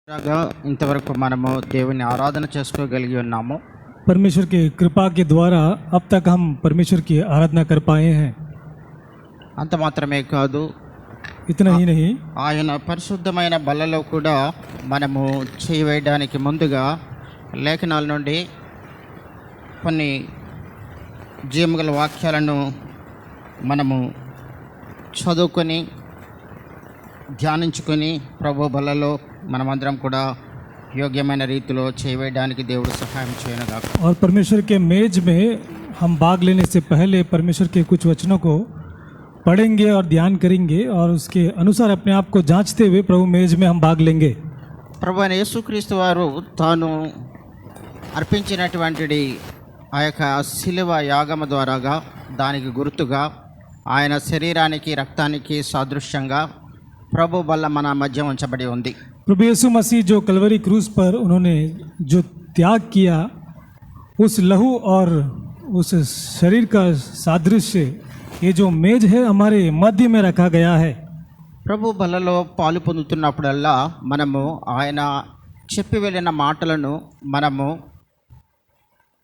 ఇంతవరకు మనము దేవుని ఆరాధన చేసుకోగలిగి ఉన్నాము. परमेश्वर की कृपा के द्वारा अब तक हम परमेश्वर की आराधना कर पाए हैं. అంత మాత్రమే కాదు, इतना ही नहीं, ఆయన పరిశుద్ధమైన బలలో కూడా మనము చేయవేయడానికి ముందుగా లేఖనాల నుండి కొన్ని జీవగల వాక్యాలను మనము చదువుకొని ధ్యానించుకొని ప్రభు బలలో మనమందరం కూడా योग्यమైన రీతిలో చేయవేయడానికి దేవుడు సహాయం చేయనుగాక. और परमेश्वर के मेज में हम भाग लेने से पहले परमेश्वर के कुछ वचनों को पढ़ेंगे और ध्यान करेंगे और उसके अनुसार अपने आप को जांचते हुए प्रभु मेज में हम भाग लेंगे. ప్రభు అయిన యేసుక్రీస్తు వారు తాను అర్పించినటువంటి ఆ యొక్క శిలువ యాగము ద్వారాగా దానికి గుర్తుగా ఆయన శరీరానికి రక్తానికి సాదృశ్యంగా ప్రభు బల్ల మన మధ్య ఉంచబడి ఉంది. प्रभु यीशु मसीह जो कलवरी क्रूस पर उन्होंने जो त्याग किया, उस लहू और उस शरीर का सादृश्य ये जो मेज है हमारे मध्य में रखा गया है. ప్రభు బలలో పాలు పొందుతున్నప్పుడల్లా మనము ఆయన చెప్పి వెళ్ళిన మాటలను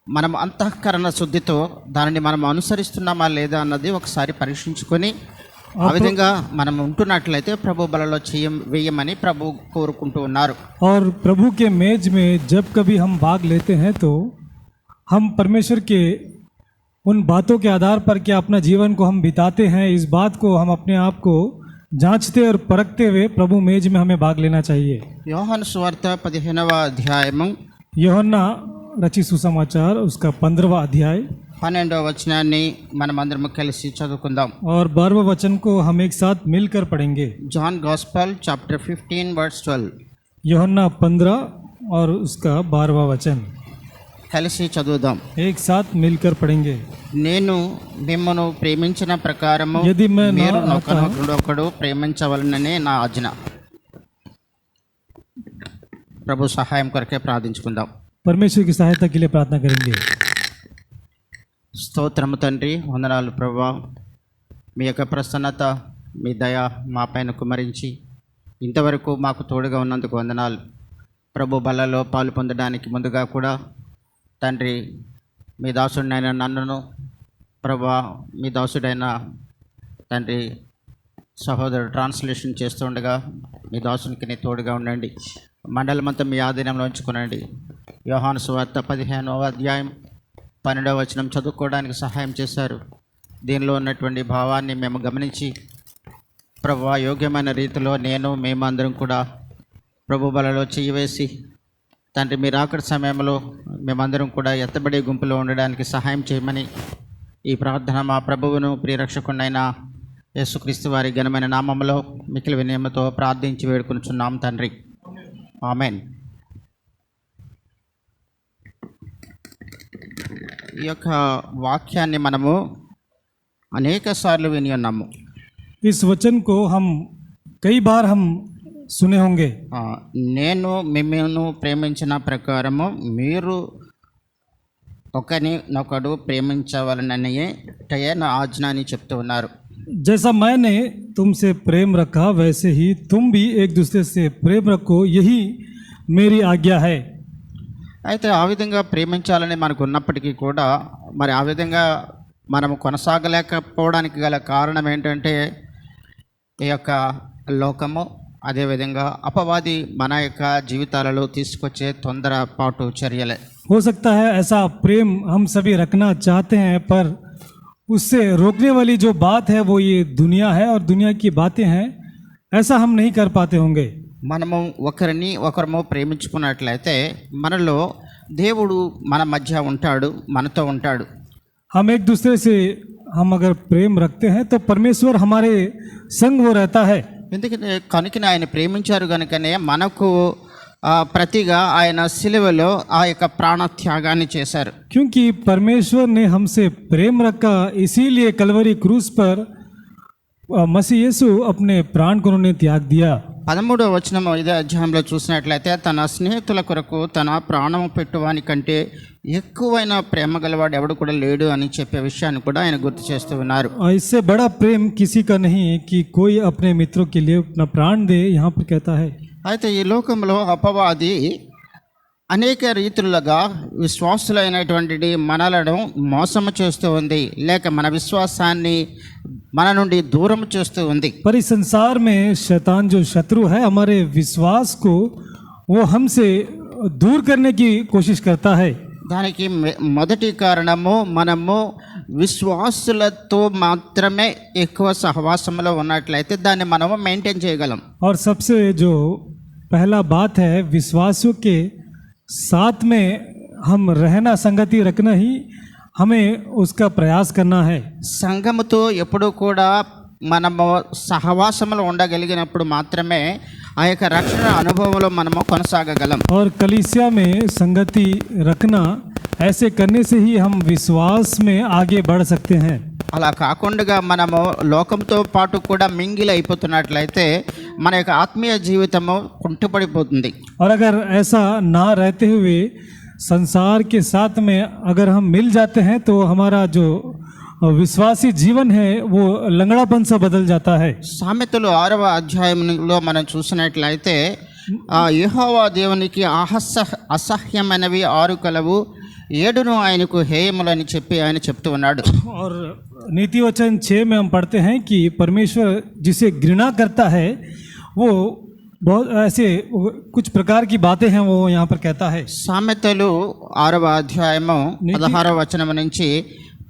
మనం అంతఃకరణ శుద్ధితో దానిని మనం అనుసరిస్తున్నామా లేదా అన్నది ఒకసారి పరీక్షించుకొని ఆ విధంగా మనం ఉంటున్నట్లయితే ప్రభు బలలో వేయమని ప్రభు కోరుకుంటూ ఉన్నారు. और प्रभु के मेज में जब कभी हम भाग लेते हैं तो हम परमेश्वर के उन बातों के आधार पर क्या अपना जीवन को हम बिताते हैं, इस बात को हम अपने आप को जांचते और परखते हुए प्रभु मेज में हमें भाग लेना चाहिए. యోహాను సువార్త 15వ అధ్యాయము యోహన్నా रचित सुसमाचार उसका 15वां अध्याय 12వ వచనాన్ని మనమందరం కలిసి చదువుకుందాం. और 12वां वचन को हम एक साथ मिलकर पढ़ेंगे. John gospel chapter 15 verse 12. Yohanna 15 और उसका 12वां वचन కలిసి చదువుదాం. एक साथ मिलकर पढ़ेंगे. నేను మిమ్మను ప్రేమించిన ప్రకారము यदि मैं మీరు ఒకడు ప్రేమించవలననే నా ఆజ్ఞ. ప్రభు సహాయం కొరకే ప్రార్థించుకుందాం. परमेश्वर की सहायता के लिए प्रार्थना करेंगे. స్తోత్రము తండ్రి, వందనాలు ప్రభువా. మీ యొక్క ప్రసన్నత, మీ దయ మా పైన కుమరించి ఇంతవరకు మాకు తోడుగా ఉన్నందుకు వందనాలు. ప్రభు బలలో పాలు పొందడానికి ముందుగా కూడా తండ్రి మీ దాసుడినైన నన్నును, ప్రభువా మీ దాసుడైన తండ్రి సహోదరుడు ట్రాన్స్లేషన్ చేస్తుండగా మీ దాసునికి నీ తోడుగా ఉండండి. మండలమంతా మీ ఆధీనంలో ఉంచుకునండి. యోహాను సువార్త 15వ అధ్యాయం 12వ వచనం చదువుకోవడానికి సహాయం చేశారు. దీనిలో ఉన్నటువంటి భావాన్ని మేము గమనించి ప్రభువా యోగ్యమైన రీతిలో మేమందరం కూడా ప్రభు బలలో చెయ్యివేసి తండ్రి మీరు ఆఖరి సమయంలో మేమందరం కూడా ఎత్తబడే గుంపులో ఉండడానికి సహాయం చేయమని ఈ ప్రార్థన మా ప్రభువును ప్రియరక్షకుడైన యేసుక్రీస్తు వారి ఘనమైన నామములో మిక్కిలి వినయముతో ప్రార్థించి వేడుకొనుచున్నాం తండ్రి. ఆమెన్. ఈ యొక్క వాక్యాన్ని మనము అనేక సార్లు విని ఉన్నాము. इस वचन को हम कई बार हम सुने होंगे. నేను మిమ్మల్ని ప్రేమించిన ప్రకారము మీరు ఒకరినొకడు ప్రేమించవలననే నా ఆజ్ఞ అని చెప్తూ ఉన్నారు. जैसा मैंने तुमसे प्रेम रखा वैसे ही तुम भी एक दूसरे से प्रेम रखो, यही मेरी आज्ञा है. అయితే ఆ విధంగా ప్రేమించాలని మనకు ఉన్నప్పటికీ కూడా మరి ఆ విధంగా మనము కొనసాగలేకపోవడానికి గల కారణం ఏంటంటే ఈ యొక్క లోకము, అదేవిధంగా అపవాది మన యొక్క జీవితాలలో తీసుకొచ్చే తొందరపాటు చర్యలే. हो सकता है ऐसा प्रेम हम सभी रखना चाहते हैं, पर उससे रोकने वाली जो बात है वो ये दुनिया है और दुनिया की बातें हैं. ऐसा हम नहीं कर पाते होंगे. మనము ఒకరము ప్రేమించుకున్నట్లయితే మనలో దేవుడు మన మధ్య ఉంటాడు, మనతో ఉంటాడు. हम एक दूसरे से हम अगर प्रेम रखते हैं तो परमेश्वर हमारे संग वो रहता है. ఎందుకంటే కనుకనే ఆయన ప్రేమించారు కనుకనే మనకు ప్రతిగా ఆయన సిలువలో ఆ యొక్క ప్రాణత్యాగాన్ని చేశారు. क्योंकि परमेश्वर ने हमसे प्रेम रखा, इसीलिए कलवरी क्रूस पर मसीह यीशु अपने प्राण को उन्होंने त्याग दिया. 13వ వచనం ఇదే అధ్యాయంలో చూసినట్లయితే తన స్నేహితుల కొరకు తన ప్రాణము పెట్టువాని కంటే ఎక్కువైన ప్రేమ గలవాడు ఎవడు కూడా లేడు అని చెప్పే విషయాన్ని కూడా ఆయన గుర్తు చేస్తూ ఉన్నారు. इससे बड़ा प्रेम किसी का नहीं कि कोई अपने मित्रों के लिए अपना प्राण दे. यहाँ पर कहता है అయితే ఈ లోకంలో అపవాది అనేక రీతులుగా విశ్వాసులైనటువంటి మనలను మోసము చేస్తూ ఉంది, లేక మన విశ్వాసాన్ని మన నుండి దూరం చేస్తూ ఉంది. पर इस संसार में शैतान जो शत्रु है हमारे विश्वास को वो हमसे दूर करने की कोशिश करता है। దానికి మొదటి కారణము మనము విశ్వాసులతో మాత్రమే ఎక్కువ సహవాసంలో ఉన్నట్లయితే దాన్ని మనము మెయింటైన్ చేయగలం. और सबसे जो पहला बात है विश्वासियों के साथ में हम रहना, संगति रखना ही हमें उसका प्रयास करना है। సంఘముతో ఎప్పుడూ కూడా మనము సహవాసంలో ఉండగలిగినప్పుడు మాత్రమే ఆ యొక్క రక్షణ అనుభవంలో మనము కొనసాగగలం. और कलीसिया में संगति रखना, ऐसे करने से ही हम विश्वास में आगे बढ़ सकते हैं। అలా కాకుండా మనము లోకంతో పాటు కూడా మింగిల్ అయిపోతున్నట్లయితే మన యొక్క ఆత్మీయ జీవితము కుంటుపడిపోతుంది. और अगर ऐसा ना रहते हुए संसार के साथ में अगर हम मिल जाते हैं तो हमारा जो विश्वासी जीवन है वो लंगड़ापन सा बदल जाता है। సామెతలు 6వ అధ్యాయంలో మనం చూసినట్లయితే యెహోవా దేవునికి అసహ్యమైనవి 6 కలవు, 7 ఆయనకు హేయములని చెప్పి ఆయన చెప్తూ ఉన్నాడు. और नीति वचन 6 में हम पढ़ते हैं कि परमेश्वर जिसे घृणा करता है वो बहुत ऐसे कुछ प्रकार की बातें हैं वो यहाँ पर कहता है। సామెతలు 6వ అధ్యాయము 16వ వచనం నుంచి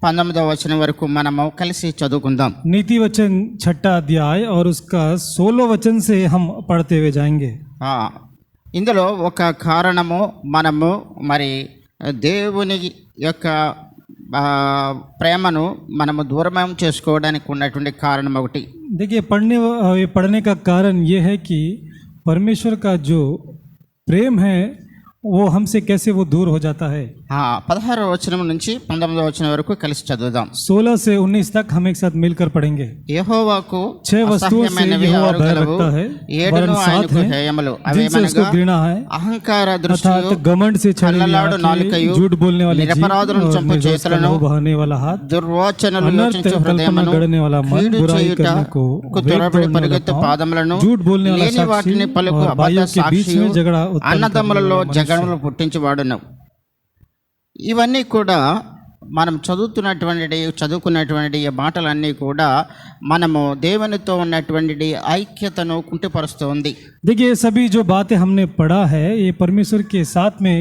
19వ వచనం వరకు మనము కలిసి చదువుకుందాం. नीति वचन 6 अध्याय और उसका 16 वचन से हम पढ़ते हुए जाएंगे। ఇందులో ఒక కారణము మనము మరి దేవుని యొక్క ప్రేమను మనము దూరం చేసుకోవడానికి ఉన్నటువంటి కారణం ఒకటి. देखिए पढ़ने का कारण ये है कि परमेश्वर का जो प्रेम है वो हमसे कैसे वो दूर हो जाता है। 16వ వచనం నుంచి 19వ వచనం వరకు కలిసి చదువుదాం. 16 से 19 तक हम एक साथ मिलकर पढ़ेंगे। యెహోవాకు 6 वस्तुओं से यहोवा भय रखता है, वरन 7 है जिनसे उसको घृणा है, అహంకార अर्थात घमंड से छड़ी आंखें, झूठ बोलने वाली जीभ, निर्दोष का लहू बहाने वाला हाथ, దుర్వాచనలు अनर्थ कल्पना गढ़ने वाला मन, बुराई करने को త్వరపడి పరిగెత్తు పాదములను, झूठ बोलने वाला లేని వాటిని साक्षी పలుకు और అబద్ధ भाइयों के बीच సాక్షి, में झगड़ा उत्पन्न అన్నదమ్ములలో జగడములు పుట్టించేవాడును. ఇవన్నీ కూడా మనం చదువుకున్నటువంటి ఈ మాటలన్నీ కూడా మనము దేవునితో ఉన్నటువంటి ఐక్యతను కుంటుపరుస్తుంది. देखिए सभी जो बातें हमने पढ़ा है ये परमेश्वर के साथ में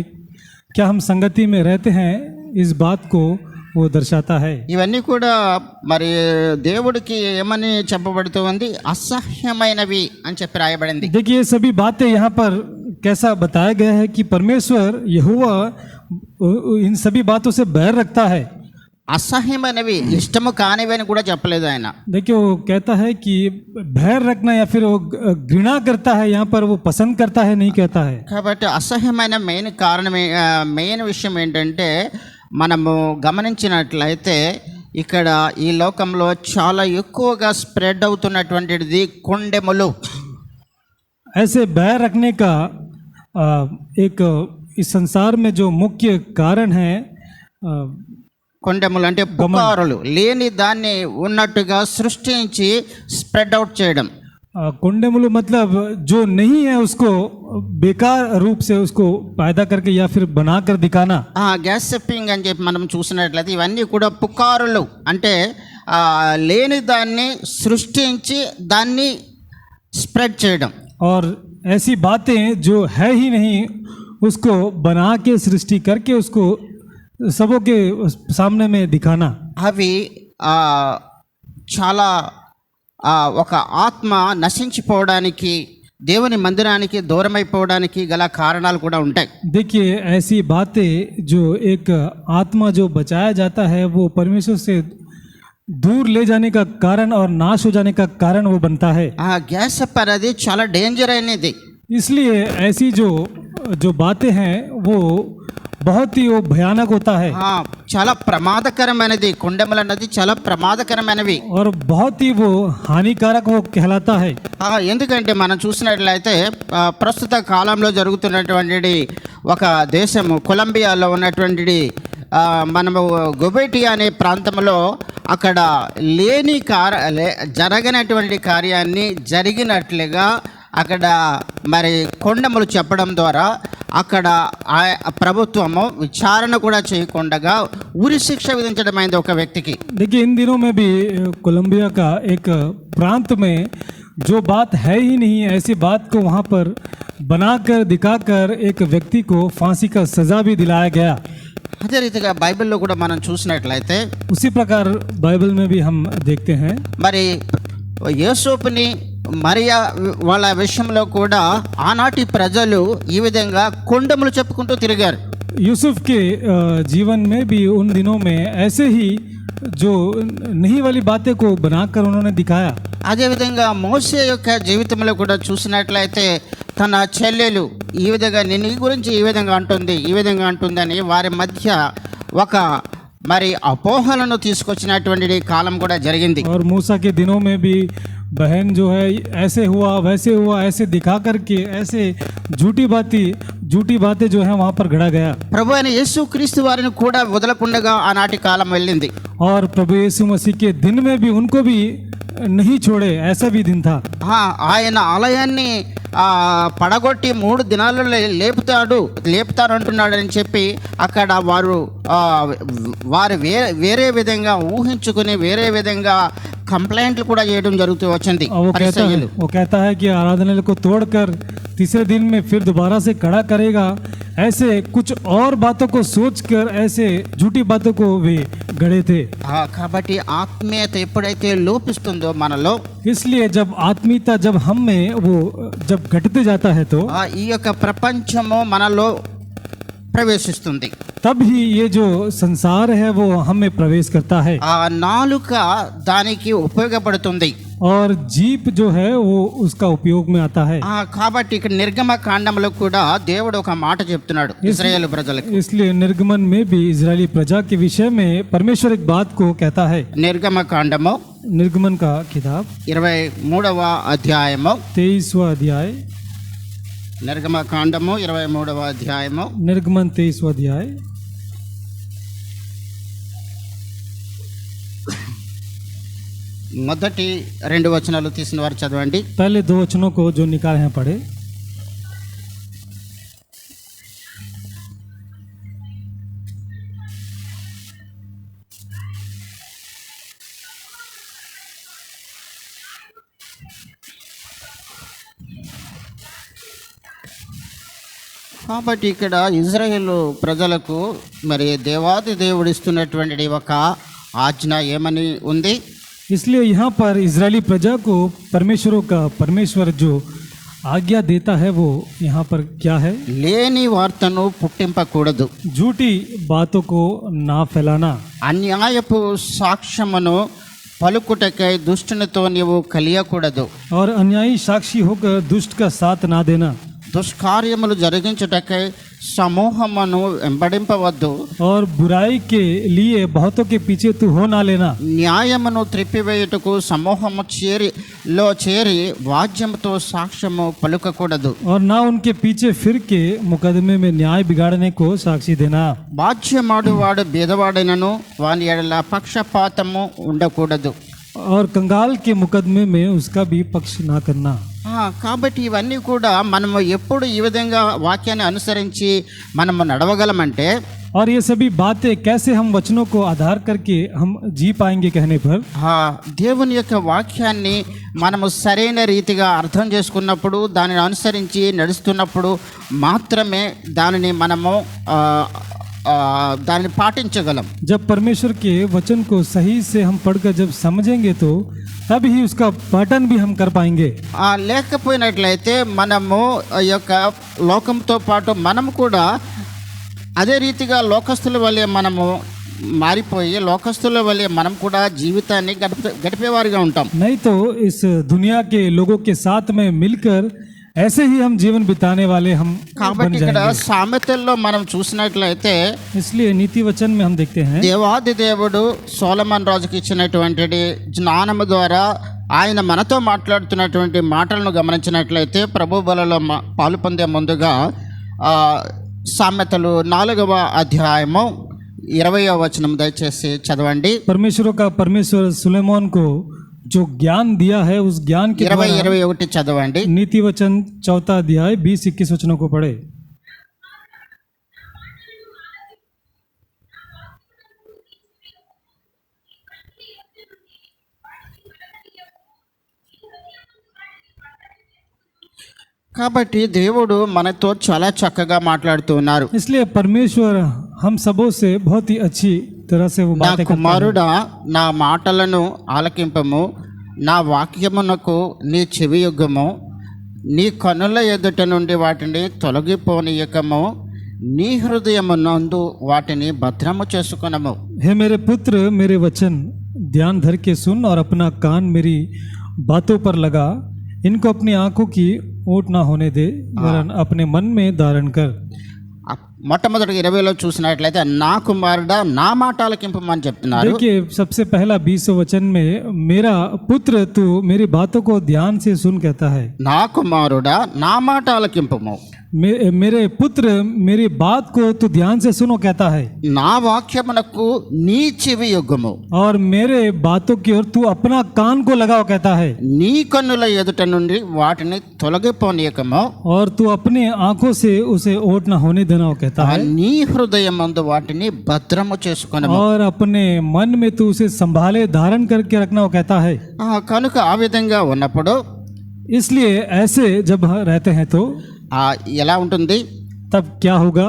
क्या हम संगति में रहते हैं इस बात को वो दर्शाता है। ఇవన్నీ కూడా మరి దేవుడికి ఏమని చెప్పబడుతుంది, అసహ్యమైనవి అని చెప్పి రాయబడింది. देखिए सभी बातें यहाँ पर कैसा बताया गया है कि परमेश्वर यहोवा इन सभी बातों से बैर रखता है। అసహ్యమైనవి ఇష్టము కానివి అని కూడా చెప్పలేదు ఆయన. देखिए वो कहता है कि बैर रखना या फिर वो घृणा करता है, यहाँ पर वो पसंद करता है नहीं कहता है। కాబట్టి అసహ్యమైన మెయిన్ విషయం ఏంటంటే మనము గమనించినట్లయితే ఇక్కడ ఈ లోకంలో చాలా ఎక్కువగా స్ప్రెడ్ అవుతున్నటువంటిది కొండెములు. ऐसे बैर रखने का एक इस संसार में जो मुख्य कारण है, కొండెములు అంటే పుకారులు, లేని దాన్ని ఉన్నట్టుగా సృష్టించి స్ప్రెడ్ అవుట్ చేయడం. కొండెములు मतलब जो नहीं है उसको बेकार रूप से उसको पैदा करके या फिर बनाकर दिखाना। గ్యాసిపింగ్ అని చెప్పి మనం చూసినట్లయితే ఇవన్నీ కూడా పుకారులు అంటే లేని దాన్ని సృష్టించి దాన్ని స్ప్రెడ్ చేయడం. और ऐसी बातें जो है ही नहीं उसको बना के सृष्टि करके उसको सबों के सामने में दिखाना। అవి చాలా ఒక ఆత్మ నశించిపోవడానికి, దేవుని మందిరానికి దూరమైపోవడానికి గల కారణాలు కూడా ఉంటాయి. देखिए ऐसी बातें जो एक आत्मा जो बचाया जाता है वो परमेश्वर से दूर ले जाने का कारण और नाश हो जाने का कारण वो बनता है। గ్యాస్ అనేది చాలా డేంజర్ అయినది. इसलिए ऐसी जो बातें हैं वो बहुत ही वो भयानक होता है। చాలా ప్రమాదకరమైనది. కొండెములు అన్నది చాలా ప్రమాదకరమైనవి और बहुत ही वो हानिकारक वो कहलाता है। ఎందుకంటే మనం చూసినట్లయితే ప్రస్తుత కాలంలో జరుగుతున్నటువంటి ఒక దేశము కొలంబియాలో ఉన్నటువంటి మనము గొబెటి అనే ప్రాంతంలో అక్కడ జరగనటువంటి కార్యాన్ని జరిగినట్లుగా అక్కడ మరి కొండములు చెప్పడం ద్వారా అక్కడ ఆ ప్రభుత్వము విచారణ కూడా చేయకుండా ఉరి శిక్ష విధించడమైంది ఒక వ్యక్తికి. देखिए इन दिनों में भी कोलंबिया का एक प्रांत में जो बात है ही नहीं ऐसी बात को वहाँ पर बनाकर दिखाकर एक व्यक्ति को फांसी का सज़ा भी दिलाया गया. అదే రీతిగా బైబిల్లో కూడా మనం చూసినట్లయితే उसी प्रकार बाइबल में भी हम देखते हैं మరి యోసేపుని మరియా వాళ్ళ విషయంలో కూడా ఆనాటి ప్రజలు ఈ విధంగా కొండములు చెప్పుకుంటూ తిరిగారు. यूसुफ के जीवन में भी उन दिनों में ऐसे ही जो नहीं वाली बातें को बनाकर उन्होंने दिखाया. అదేవిధంగా మోసే యొక్క జీవితంలో కూడా చూసినట్లయితే తన చెల్లెలు ఈ విధంగా నేను ఈ గురించి ఈ విధంగా అంటుంది ఈ విధంగా అంటుందని వారి మధ్య ఒక మరి అపోహలను తీసుకొచ్చినటువంటి కాలం కూడా జరిగింది. और मूसा के दिनों में भी बहन जो है ऐसे हुआ वैसे हुआ ऐसे दिखा करके ऐसे झूठी बातें जो है वहाँ पर गढ़ा गया. ప్రభు అయిన యేసు క్రీస్తు వారిని కూడా వదలకుండగా ఆనాటి కాలం వెళ్ళింది. और प्रभु यीशु मसीह के दिन में भी उनको भी नहीं छोड़े ऐसा भी दिन था. ఆయన ఆలయాన్ని పడగొట్టి 3 దినాలలో లేపుతారంటున్నాడని చెప్పి అక్కడ వారు వేరే విధంగా ఊహించుకుని వేరే విధంగా కంప్లైంట్లు కూడా చేయడం జరుగుతూ వచ్చింది. वो कहता है कि आराधनालय को तोड़कर तीसरे दिन में फिर दोबारा से खड़ा करेगा. ऐसे कुछ और बातों को सोचकर ऐसे झूठी बातों को वे गढ़े थे. కాబట్టి ఆత్మీయత ఎప్పుడైతే లోపిస్తుందో మనలో, इसलिए जब आत्मीयता जब हम में वो जब घटते जाता है तो ఈ యొక్క ప్రపంచము మనలో ప్రవేశిస్తుంది. तब ही ये जो संसार है वो हम में प्रवेश करता है. ఆ నాలుక దానికి ఉపయోగపడుతుంది. और जीप जो है वो उसका उपयोग में आता है. కాబట్టి ఇక్కడ నిర్గమ కాండంలో కూడా దేవుడు ఒక మాట చెప్తున్నాడు ఇశ్రాయేలు ప్రజలకు. इसलिए निर्गमन में भी इजरायली प्रजा के विषय में परमेश्वर एक बात को कहता है. నిర్గమ కాండము निर्गमन का किताब 23వ అధ్యాయము 23वां अध्याय. నిర్గమ కాండము 23వ అధ్యాయము निर्गमन 23वां अध्याय. మొదటి 2 వచనాలు తీసిన వారు చదవండి. पहले 2 वचनों को जो निकाले हैं पढ़े. కాబట్టి ఇక్కడ ఇజ్రాయేలు ప్రజలకు మరి దేవాది దేవుడు ఇస్తున్నటువంటి ఒక ఆజ్ఞ ఏమని ఉంది? इसलिए यहाँ पर इजरायली प्रजा को परमेश्वर जो आज्ञा देता है वो यहाँ पर क्या है? లేని వార్తను పుట్టింపకూడదు, झूठी बातों को ना फैलाना, అన్యాయపు సాక్ష్యమును పలుకుటకై దుష్టునితో నీవు కలియకూడదు, और अन्यायी साक्षी होकर दुष्ट का साथ ना देना, దుష్కార్యములు జరిగించుటకై సమూహమును వెంబడింపవద్దు, और बुराई के लिए बहुतों के पीछे तू हो ना लेना, న్యాయమును త్రిప్పివేయుటకు సమూహము చేరి వాద్యముతో సాక్ష్యము పలుకకూడదు, और ना उनके पीछे फिर के मुकदमे में न्याय बिगाड़ने को साक्षी देना, వాద్యమాడువాడు బీదవాడైనను వాని ఎడల పక్షపాతము ఉండకూడదు. और कंगाल के मुकदमे में उसका भी पक्ष ना करना. కాబట్టి ఇవన్నీ కూడా మనము ఎప్పుడు ఈ విధంగా వాక్యాన్ని అనుసరించి మనము నడవగలమంటే, और ये सभी बातें कैसे हम वचनों को आधार करके हम जी पाएंगे कहने पर, దేవుని యొక్క వాక్యాన్ని మనము సరైన రీతిగా అర్థం చేసుకున్నప్పుడు దానిని అనుసరించి నడుస్తున్నప్పుడు మాత్రమే దానిని మనము దానిని పాటించగలం. जब परमेश्वर के वचन को सही से हम पढ़कर जब समझेंगे तो तब ही उसका पाठन भी हम कर पाएंगे. లేకపోయినట్లయితే మనము ఈ యొక్క లోకంతో పాటు మనము కూడా అదే రీతిగా లోకస్తుల వలె మనము మారిపోయి లోకస్తుల వలె మనం కూడా జీవితాన్ని గడిపేవారిగా ఉంటాం. नहीं तो इस दुनिया के लोगों के साथ में मिलकर ऐसे ही हम जीवन बिताने वाले हम కాబట్టి ఇక్కడ సామెతల్లో మనం చూసినట్లయితే, इसलिए नीति वचन में हम देखते हैं దేవాది దేవుడు సొలొమోను రాజుకి ఇచ్చినటువంటి జ్ఞానము ద్వారా ఆయన మనతో మాట్లాడుతున్నటువంటి మాటలను గమనించినట్లయితే ప్రభు బలలో పాలు పొందే ముందుగా సామెతలు 4వ అధ్యాయము 20వ వచనం దయచేసి చదవండి. परमेश्वर सुलेमान को जो ज्ञान दिया है उस ज्ञान के 20-21 చదవండి. नीति वचन 4 अध्याय 20-21 वचनों को पढ़े. కాబట్టి దేవుడు మనతో చాలా చక్కగా మాట్లాడుతూ ఉన్నారు. इसलिए परमेश्वर हम सबों से बहुत ही अच्छी तरह से वो నా बातें करते हैं. కుమారుడా నా మాటలను ఆలకింపము, నా వాక్యమునకు నీ చెవియొగ్గము, నీ కనుల ఎదుట నుండి వాటిని తొలగిపోనీయకము, నీ హృదయమునందు వాటిని భద్రము చేసుకొనము. हे मेरे पुत्र, मेरे वचन ध्यान धर के सुन और अपना कान मेरी बातों पर लगा. इनको अपनी आंखों की ओट ना होने दे, वरन अपने मन में धारण कर. మొట్టమొదటి 20లో చూసినట్లయితే నా కుమారుడా నా మాట ఆలకింపమని చెప్తున్నారు. देखिए, सबसे पहला 20 वचन में मेरा पुत्र तू मेरी बातों को ध्यान से सुन कहता है. నా కుమారుడా నా మాట ఆలకింపము, मेरे पुत्र मेरी बात को तू ध्यान से सुनो कहता है. నా వాక్యమునకు నీ చెవియొగ్గము, और मेरे बातों की ओर तू अपना कान को लगाओ कहता है. నీ కన్నుల ఎదుట నుండి వాటిని తొలగిపోనీయకము, और तू अपनी आंखों से उसे ओट ना होने देना कहता है. నీ హృదయమందు వాటిని భద్రము చేసుకొనము. और अपने मन में तू उसे संभाले धारण करके रखना कहता है. కనుక ఆ విధంగా ఉన్నప్పుడు इसलिए ऐसे जब रहते हैं तो ఎలా ఉంటుంది? तब क्या होगा?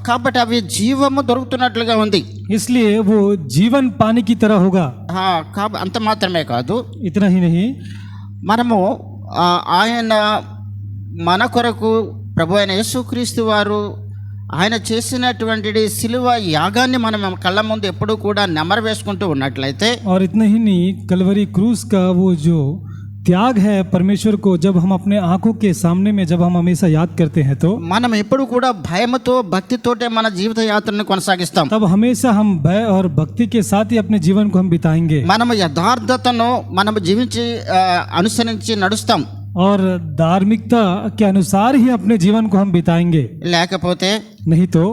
కాబట్టి అవి జీవము దొరుకుతున్నట్లుగా ఉంది. इसलिए वो जीवन पानी की तरह होगा. అంత మాత్రమే కాదు, इतना ही नहीं, మనము ఆయన మన కొరకు ప్రభు అయిన యేసుక్రీస్తు వారు ఆయన చేసినటువంటి సిలువ యాగాన్ని మనం కళ్ళ ముందు ఎప్పుడూ కూడా నెమరు వేసుకుంటూ ఉన్నట్లయితే, और इतना ही नहीं, कलवरी क्रूस का वो जो त्याग है परमेश्वर को जब हम अपने आंखों के सामने में जब हम हमेशा याद करते हैं तो మనం ఎప్పుడు కూడా భయముతో భక్తితోటే మన జీవిత యాత్రను కొనసాగిస్తాం. तब हमेशा हम भय और भक्ति के साथ ही अपने जीवन को हम बिताएंगे. మనము యథార్థతను మనము జీవించి అనుసరించి నడుస్తాం. और धार्मिकता के अनुसार ही अपने जीवन को हम बिताएंगे. లేకపోతే नहीं तो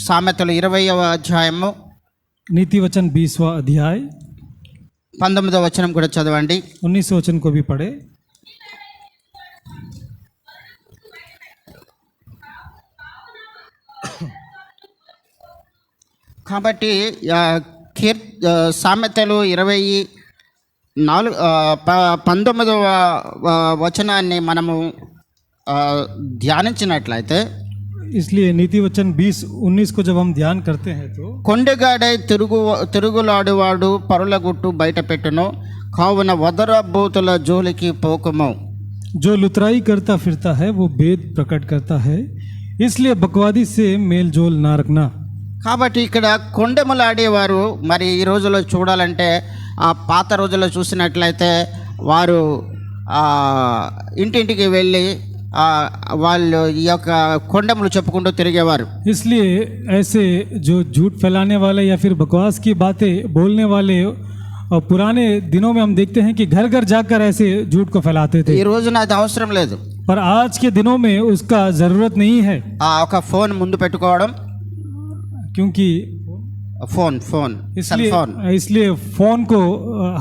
సామెతలు 20వ అధ్యాయము नीति वचन 20वां अध्याय 19వ వచనం కూడా చదవండి. 19 वचन को भी पढ़े. కాబట్టి సామెతలు 19వ వచనాన్ని మనము ధ్యానించినట్లయితే, इसलिए नीति वचन 20-19 को जब हम ध्यान करते हैं तो కొండెగాడై తిరుగులాడువాడు పరుల గుట్టు బయట పెట్టును, కావున వదరబోతుల జోలికి పోకుము. जो लुतराई करता फिरता है वो भेद प्रकट करता है, इसलिए बकवादी से मेल जोल ना रखना. కాబట్టి ఇక్కడ కొండెములాడేవారు మరి ఈ రోజుల్లో చూడాలంటే ఆ పాత రోజుల్లో చూసినట్లయితే వారు ఇంటింటికి వెళ్ళి వాళ్ళు ఈ యొక్క కొండములు చెప్పుకుంటూ తిరిగేవారు. इसलिए ऐसे जो झूठ फैलाने वाले या फिर बकवास की बातें बोलने वाले और पुराने दिनों में हम देखते हैं कि घर घर जाकर ऐसे झूठ को फैलाते थे. ఈ రోజున అది అవసరం లేదు. पर आज के दिनों में उसका ज़रूरत नहीं है, ఒక ఫోన్ ముందు పెట్టుకోవడం, क्योंकि ఫోన్ इसलिए फ़ोन को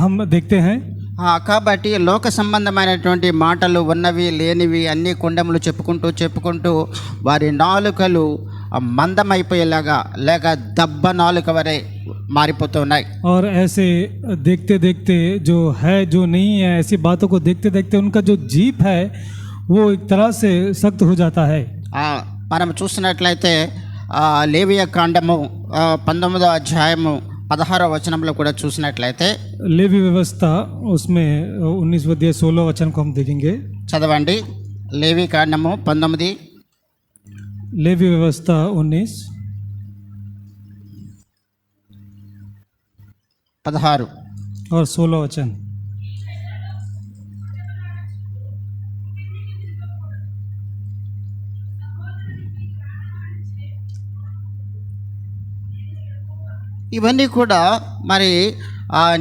हम देखते हैं. కాబట్టి లోక సంబంధమైనటువంటి మాటలు ఉన్నవి లేనివి అన్ని కొండములు చెప్పుకుంటూ వారి నాలుకలు మందమైపోయేలాగా లేక దెబ్బ నాలుక వరే మారిపోతున్నాయి. और ऐसे देखते देखते जो है जो नहीं है ऐसी बातों को देखते देखते उनका जो जीभ है वो एक तरह से सख्त हो जाता है. మనం చూసినట్లయితే లేవియ కాండము 19వ అధ్యాయము 16వ వచనంలో కూడా చూసినట్లయితే, लेवी व्यवस्था उसमें 19 अध्याय 16 वचन को हम देखेंगे. చదవండి. లేవి కాండము 19, लेवी व्यवस्था 19 16 और 16 वचन. ఇవన్నీ కూడా మరి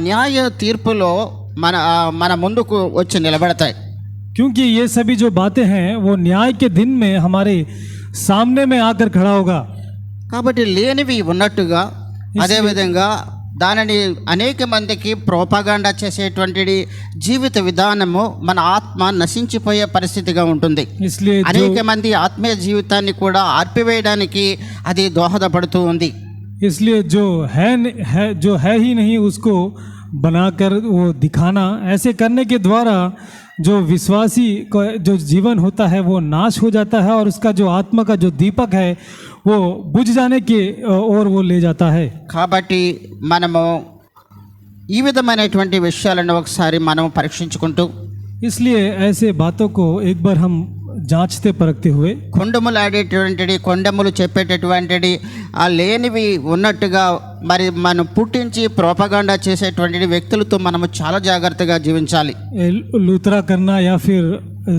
న్యాయ తీర్పులో మన ముందుకు వచ్చి నిలబడతాయి. क्योंकि ये सभी जो बातें हैं वो न्याय के दिन में हमारे सामने में आकर खड़ा होगा. కాబట్టి లేనివి ఉన్నట్టుగా అదేవిధంగా దానిని అనేక మందికి ప్రోపగాండా చేసేటువంటి జీవిత విధానము మన ఆత్మ నశించిపోయే పరిస్థితిగా ఉంటుంది. इसलिए అనేక మంది ఆత్మీయ జీవితాన్ని కూడా ఆర్పివేయడానికి అది దోహదపడుతూ ఉంది. इसलिए जो है ही नहीं उसको बनाकर वो दिखाना, ऐसे करने के द्वारा जो विश्वासी का जो जीवन होता है वो नाश हो जाता है और उसका जो आत्मा का जो दीपक है वो बुझ जाने के ओर वो ले जाता है. కాబట్టి మనము ఈ విధమైనటువంటి విషయాలను ఒకసారి మనం పరీక్షించుకుంటూ इसलिए ऐसे बातों को एक बार हम जांचते परखते हुए కొండములాడేటువంటిది కొండములు చెప్పేటటువంటిది ఆ లేనివి ఉన్నట్టుగా మరి మనం పుట్టించి ప్రోపగాండా చేసేటువంటి వ్యక్తులతో మనము చాలా జాగ్రత్తగా జీవించాలి. लूतरा करना या फिर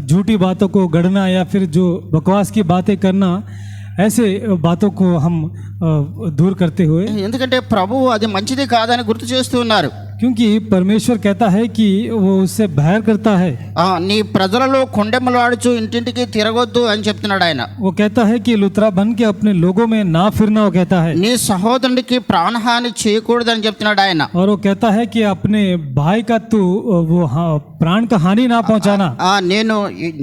झूठी बातों को गढ़ना या फिर जो बकवास की बातें करना, ऐसे बातों को हम दूर करते हुए, ఎందుకంటే ప్రభువు అది మంచిది కాదని గుర్తు చేస్తూ ఉన్నారు. क्योंकि परमेश्वर कहता है कि वो उससे बैर करता है. నీ ప్రజలలో కొండెములాడుచు ఇంటింటికి తిరగొద్దు అని చెప్తున్నాడు ఆయన. वो कहता है कि लुतरा बन के अपने लोगों में ना फिरना, वो कहता है. నీ సహోదరునికి ప్రాణహాని చేయకూడదని చెప్తున్నాడు ఆయన. और वो कहता है कि अपने भाई का तू वो प्राण का हानि ना पहुंचाना.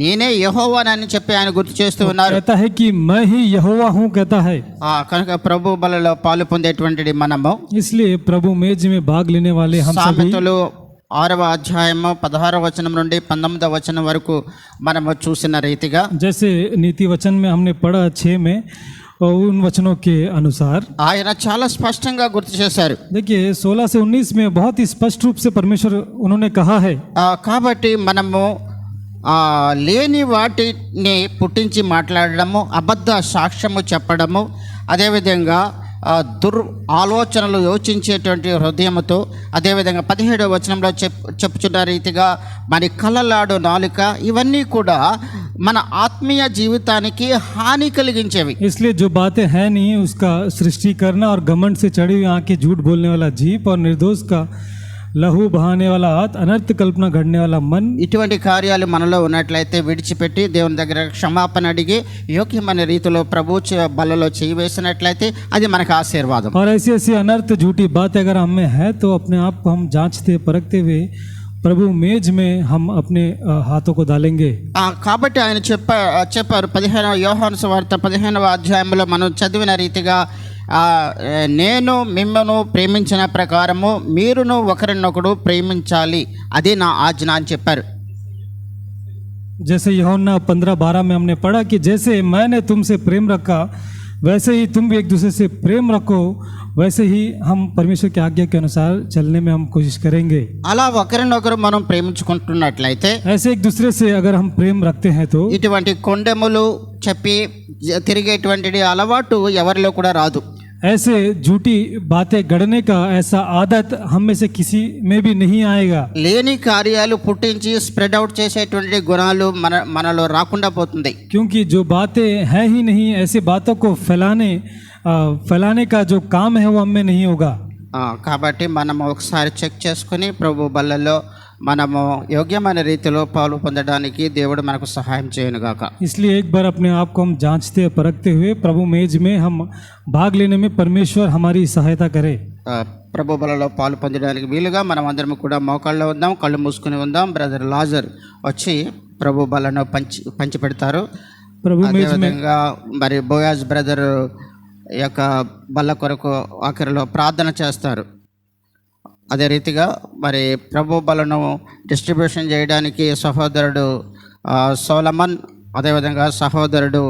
నేనే యెహోవానని చెప్పి ఆయన గుర్తు చేస్తూ ఉన్నారు. कहता है कि मैं ही यहोवा हूँ, कहता है. కనుక ప్రభు బలలో పాలు పొందేటువంటిది మనము. इसलिए प्रभु मेज में भाग लेने वाले हम सभी. సామెతలు 6వ అధ్యాయము 16వ వచనం నుండి 19వ వచనం వరకు మనము చూసిన రీతిగా जैसे नीति वचन में हमने पढ़ा 6 में, और उन वचनों के अनुसार ఆయన చాలా స్పష్టంగా గుర్తు చేశారు. देखिए 16 से 19 में बहुत ही स्पष्ट रूप से परमेश्वर उन्होंने कहा है. కాబట్టి మనము లేని వాటిని పుట్టించి మాట్లాడడము, అబద్ధ సాక్ష్యము చెప్పడము, అదేవిధంగా ఆలోచనలు యోచించేటువంటి హృదయముతో, అదేవిధంగా 17వ వచనంలో చెప్పుచున్న రీతిగా మరి కలలాడు నాలుక, ఇవన్నీ కూడా మన ఆత్మీయ జీవితానికి హాని కలిగించేవి. इसलिए जो बातें हैं नहीं उसका सृष्टि करना, और घमंड से चढ़ी हुई आंखें, झूठ बोलने वाला जीभ, और निर्दोष का लहू बहाने वाला हाथ, अनर्थ कल्पना गढ़ने वाला मन, ఇటువంటి కార్యాలు మనలో ఉన్నట్లయితే విడిచిపెట్టి దేవుని దగ్గర క్షమాపణ అడిగి యోగ్యమైన రీతిలో ప్రభు బలలో చేయి వేసినట్లయితే అది మనకు ఆశీర్వాదం. और ऐसी ऐसी अनर्थ झूठी बात अगर हम में है तो अपने आप को हम जांचते परखते हुए प्रभु मेज में हम अपने हाथों को डालेंगे. కాబట్టి ఆయన చెప్పారు 15వ యోహాను సువార్త 15వ అధ్యాయంలో మనం చదివిన రీతిగా నేను మిమ్మను ప్రేమించిన ప్రకారము మీరును ఒకరినొకడు ప్రేమించాలి, అదే నా ఆజ్ఞ అని చెప్పారు. जैसे यूहन्ना 15:12 में हमने पढ़ा कि जैसे मैंने तुमसे प्रेम रखा वैसे ही तुम भी एक दूसरे से प्रेम रखो, वैसे ही हम परमेश्वर की आज्ञा के अनुसार चलने में हम कोशिश करेंगे. అలా ఒకరినొకరు మనం ప్రేమించుకుంటున్నట్లయితే, ऐसे एक दूसरे से अगर हम प्रेम रखते हैं तो ఇటువంటి కొండెములు చెప్పి తిరిగేటువంటి అలవాటు ఎవరిలో కూడా రాదు. ऐसे झूठी बातें गढ़ने का ऐसा आदत हम में से किसी में भी नहीं आएगा. లేని కార్యాలు పుట్టించి స్ప్రెడ్ అవుట్ చేసేటువంటి గుణాలు మనలో రాకుండా పోతుంది. क्योंकि जो बातें हैं ही नहीं, ऐसे बातों को फैलाने का जो काम है वो हम में नहीं होगा. కాబట్టి మనము ఒకసారి చెక్ చేసుకుని ప్రభు బల్లలో మనము యోగ్యమైన రీతిలో పాలు పొందడానికి దేవుడు మనకు సహాయం చేయనుగాక. इसलिए एक बार अपने आप को हम जांचते परखते हुए प्रभु मेज में हम भाग लेने में परमेश्वर हमारी सहायता करे. ప్రభు బలలో పాలు పొందడానికి వీలుగా మనం అందరం కూడా మోకాళ్ళలో ఉందాం, కళ్ళు మూసుకుని ఉందాం. బ్రదర్ లాజర్ వచ్చి ప్రభు బలను పంచి పెడతారు. అదేవిధంగా మరి బోయాజ్ బ్రదర్ యొక్క బల్ల కొరకు ఆఖరిలో ప్రార్థన చేస్తారు. అదే రీతిగా మరి ప్రభు బలను డిస్ట్రిబ్యూషన్ చేయడానికి సహోదరుడు సోలమన్, అదేవిధంగా సహోదరుడు